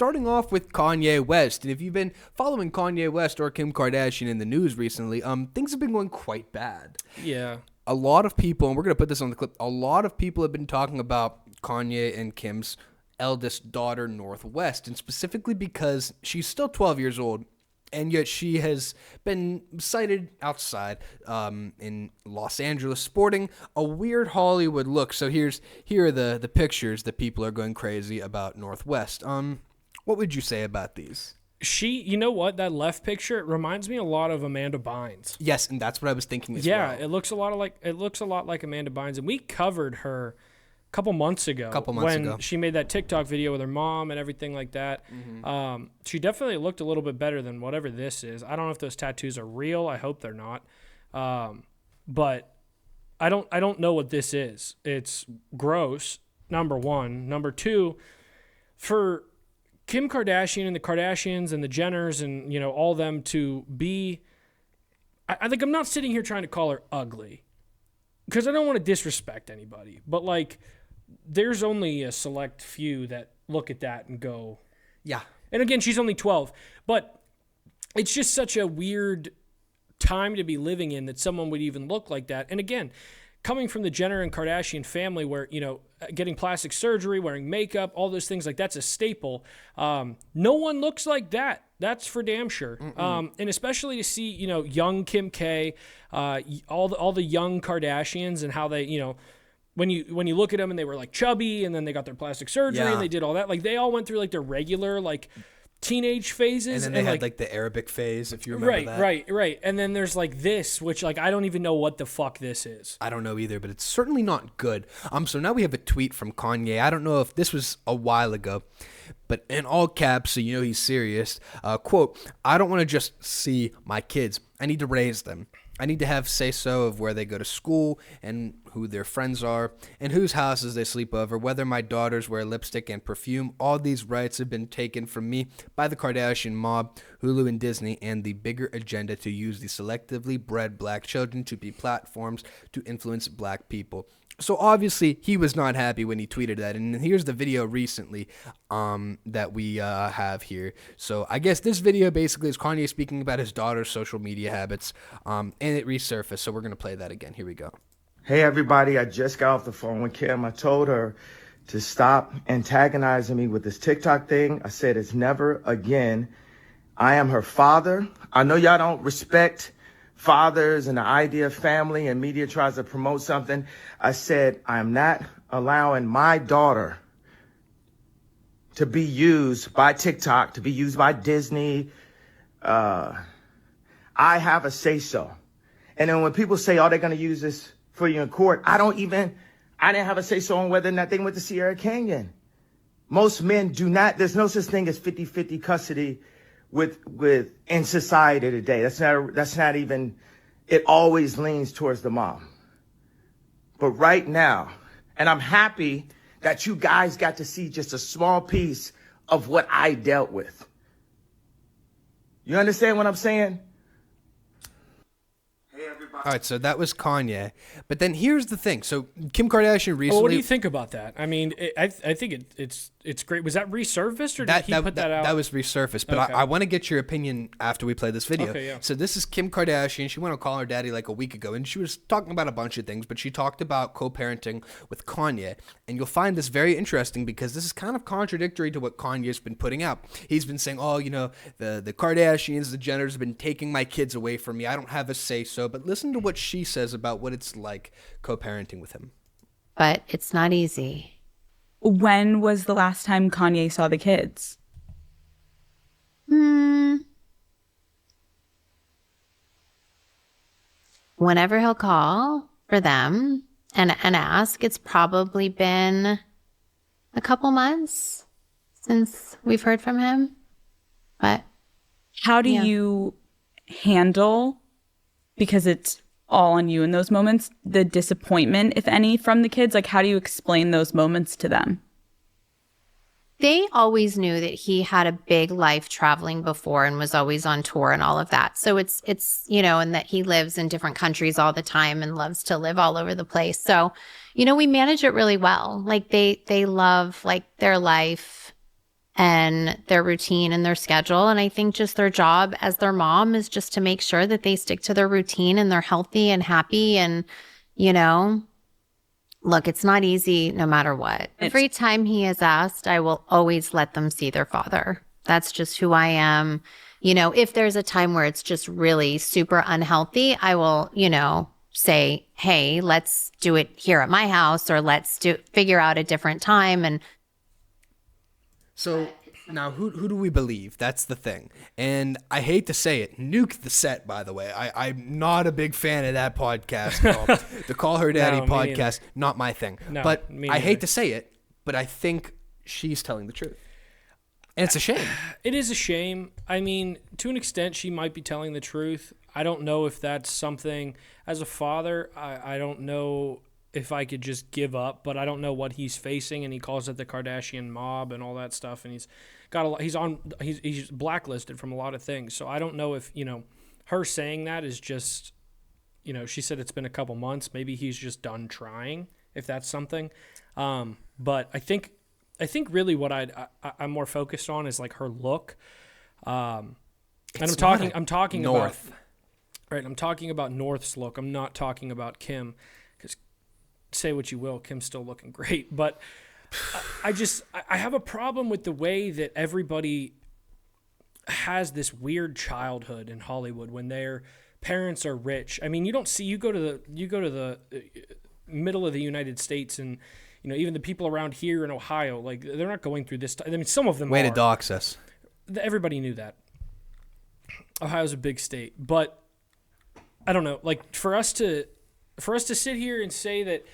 starting off with Kanye West. And if you've been following Kanye West or Kim Kardashian in the news recently, things have been going quite bad. Yeah. A lot of people, and we're going to put this on the clip, a lot of people have been talking about Kanye and Kim's eldest daughter, Northwest, and specifically because she's still 12 years old, and yet she has been sighted outside in Los Angeles sporting a weird Hollywood look. So here are the pictures that people are going crazy about Northwest. What would you say about these? You know what? That left picture, it reminds me a lot of Amanda Bynes. Yes, and that's what I was thinking as well. Yeah, it looks a lot like Amanda Bynes, and we covered her a couple months ago. When she made that TikTok video with her mom and everything like that. Mm-hmm. She definitely looked a little bit better than whatever this is. I don't know if those tattoos are real. I hope they're not. But I don't know what this is. It's gross, number one. Number two, for Kim Kardashian and the Kardashians and the Jenners and, all them to be, I think I'm not sitting here trying to call her ugly because I don't want to disrespect anybody, but there's only a select few that look at that and go, yeah. And again, she's only 12, but it's just such a weird time to be living in that someone would even look like that. And again, coming from the Jenner and Kardashian family where, getting plastic surgery, wearing makeup, all those things, that's a staple. No one looks like that. That's for damn sure. And especially to see, young Kim K, all the young Kardashians and how they, when you look at them and they were chubby and then they got their plastic surgery and they did all that, they all went through their regular teenage phases. And then they had the Arabic phase, if you remember that. Right. And then there's this, which I don't even know what the fuck this is. I don't know either, but it's certainly not good. So now we have a tweet from Kanye. I don't know if this was a while ago, but in all caps, so he's serious. Quote, "I don't want to just see my kids. I need to raise them. I need to have say-so of where they go to school and who their friends are and whose houses they sleep over, whether my daughters wear lipstick and perfume. All these rights have been taken from me by the Kardashian mob, Hulu and Disney, and the bigger agenda to use the selectively bred black children to be platforms to influence black people." So obviously he was not happy when he tweeted that, and here's the video recently that we have here. So I guess this video basically is Kanye speaking about his daughter's social media habits, and it resurfaced. So we're gonna play that again. Here we go. Hey everybody, I just got off the phone with Kim. I told her to stop antagonizing me with this TikTok thing. I said it's never again. I am her father. I know y'all don't respect fathers and the idea of family, and media tries to promote something. I said, I am not allowing my daughter to be used by TikTok, to be used by Disney. I have a say-so. And then when people say, oh, they're going to use this for you in court, I didn't have a say-so on whether or not they went to Sierra Canyon. Most men do not, there's no such thing as 50-50 custody with in society today. That's not even, it always leans towards the mom. But right now, and I'm happy that you guys got to see just a small piece of what I dealt with. You understand what I'm saying? All right, so that was Kanye. But then here's the thing. So Kim Kardashian recently... Well, what do you think about that? I mean, I think it's great. Was that resurfaced or did he put that out? That was resurfaced, but okay. I want to get your opinion after we play this video. Okay, yeah. So this is Kim Kardashian. She went on Call Her Daddy a week ago, and she was talking about a bunch of things, but she talked about co-parenting with Kanye. And you'll find this very interesting because this is kind of contradictory to what Kanye's been putting out. He's been saying, the Kardashians, the Jenners have been taking my kids away from me. I don't have a say-so. But listen to what she says about what it's like co-parenting with him. But it's not easy. When was the last time Kanye saw the kids? Whenever he'll call for them and ask, it's probably been a couple months since we've heard from him. But how do you handle, because it's all on you in those moments, the disappointment, if any, from the kids? How do you explain those moments to them? They always knew that he had a big life traveling before and was always on tour and all of that. So it's and that he lives in different countries all the time and loves to live all over the place. So, we manage it really well. They love their life. and their routine and their schedule. And I think just their job as their mom is just to make sure that they stick to their routine and they're healthy and happy. And, you know, look, it's not easy no matter what. Every time he is asked, I will always let them see their father. That's just who I am. You know, if there's a time where it's just really super unhealthy, I will, you know, say, hey, let's do it here at my house, or let's figure out a different time. And so now who do we believe? That's the thing. And I hate to say it, nuke the set, by the way. I'm not a big fan of that podcast at all. The Call Her Daddy podcast, not my thing. No, but I hate to say it, but I think she's telling the truth. And it's a shame. It is a shame. I mean, to an extent, she might be telling the truth. I don't know if that's something, as a father, I don't know if I could just give up, but I don't know what he's facing, and he calls it the Kardashian mob and all that stuff, and he's got a lot, he's blacklisted from a lot of things. So I don't know if, you know, her saying that is just, you know, she said it's been a couple months. Maybe he's just done trying, if that's something. But I think really what I'm more focused on is like her look. And I'm talking North. about, right. I'm talking about North's look. I'm not talking about Kim, because say what you will, Kim's still looking great. But I have a problem with the way that everybody has this weird childhood in Hollywood when their parents are rich. I mean, you go to the middle of the United States, and you know, even the people around here in Ohio, like, they're not going through this. I mean, some of them Way to dox us. Everybody knew that. Ohio's a big state, but I don't know. Like, for us to sit here and say that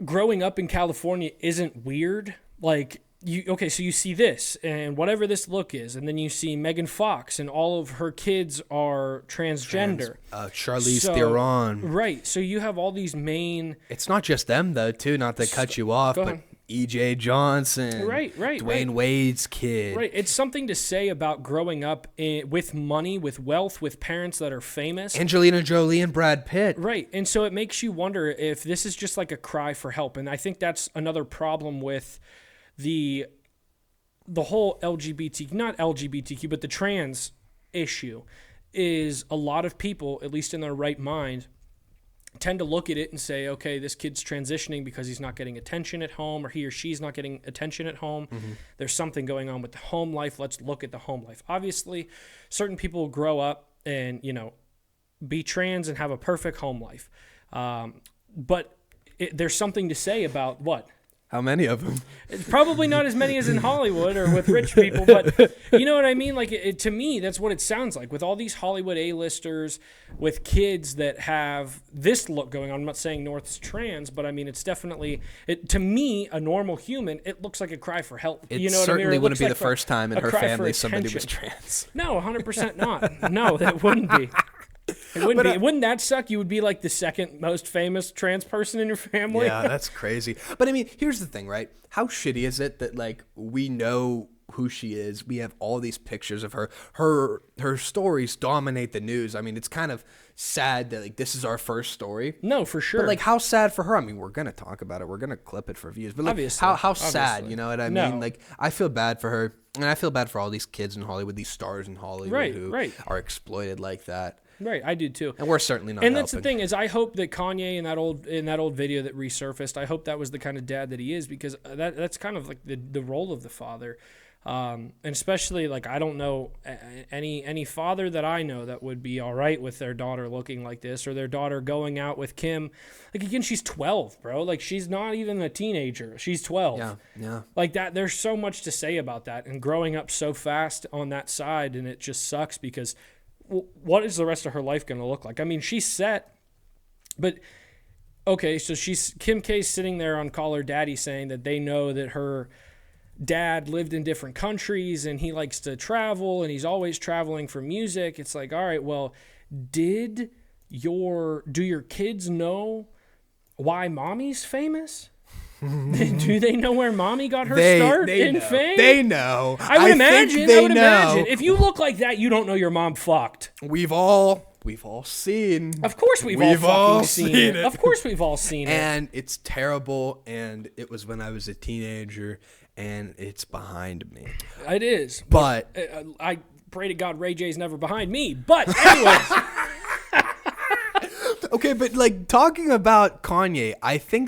growing up in California isn't weird, like, so you see this and whatever this look is, and then you see Megan Fox and all of her kids are transgender. Charlize Theron. Right. So you have all these main... It's not just them, though, too, not to cut you off, but E.J. Johnson. Right. Dwayne Wade's kid. Right. It's something to say about growing up with money, with wealth, with parents that are famous. Angelina Jolie and Brad Pitt. Right. And so it makes you wonder if this is just like a cry for help. And I think that's another problem with the whole LGBT, not LGBTQ, but the trans issue, is a lot of people, at least in their right mind, tend to look at it and say, okay, this kid's transitioning because he's not getting attention at home, or he or she's not getting attention at home. Mm-hmm. There's something going on with the home life. Let's look at the home life. Obviously, certain people grow up and, you know, be trans and have a perfect home life. But there's something to say about what? How many of them? It's probably not as many as in Hollywood or with rich people, but you know what I mean? Like, to me, that's what it sounds like. With all these Hollywood A-listers, with kids that have this look going on. I'm not saying North's trans, but I mean, it's definitely, to me, a normal human, it looks like a cry for help. You know what I mean? Certainly wouldn't be the first time in her family somebody was trans. No, 100% not. No, that wouldn't be. It wouldn't be. Wouldn't that suck? You would be like the second most famous trans person in your family. Yeah, that's crazy. But I mean, here's the thing, right? How shitty is it that, like, we know who she is? We have all these pictures of her. Her stories dominate the news. I mean, it's kind of sad that, like, this is our first story. No, for sure. But, like, how sad for her? I mean, we're gonna talk about it. We're gonna clip it for views. But, like, obviously, how sad? You know what I mean? Like, I feel bad for her, and I feel bad for all these kids in Hollywood, these stars in Hollywood who are exploited like that. Right, I do too. And we're certainly not. And that's the thing, is I hope that Kanye in that old video that resurfaced, I hope that was the kind of dad that he is, because that's kind of like the role of the father. And especially, like, I don't know any father that I know that would be all right with their daughter looking like this, or their daughter going out with Kim. Like, again, she's 12, bro. Like, she's not even a teenager. She's 12. Yeah. Like, that, there's so much to say about that, and growing up so fast on that side, and it just sucks because what is the rest of her life going to look like? I mean, she's set, but okay, so Kim K's sitting there on Call Her Daddy saying that they know that her dad lived in different countries and he likes to travel and he's always traveling for music. It's like, all right, well, do your kids know why mommy's famous? Do they know where mommy got her start in fame? They know. I would imagine. If you look like that, you don't know your mom fucked. We've all seen. Of course we've all seen it. Of course we've all seen it. And it's terrible. And it was when I was a teenager. and it's behind me. It is. But I pray to God Ray J's never behind me. But anyways. Okay, but like talking about Kanye, I think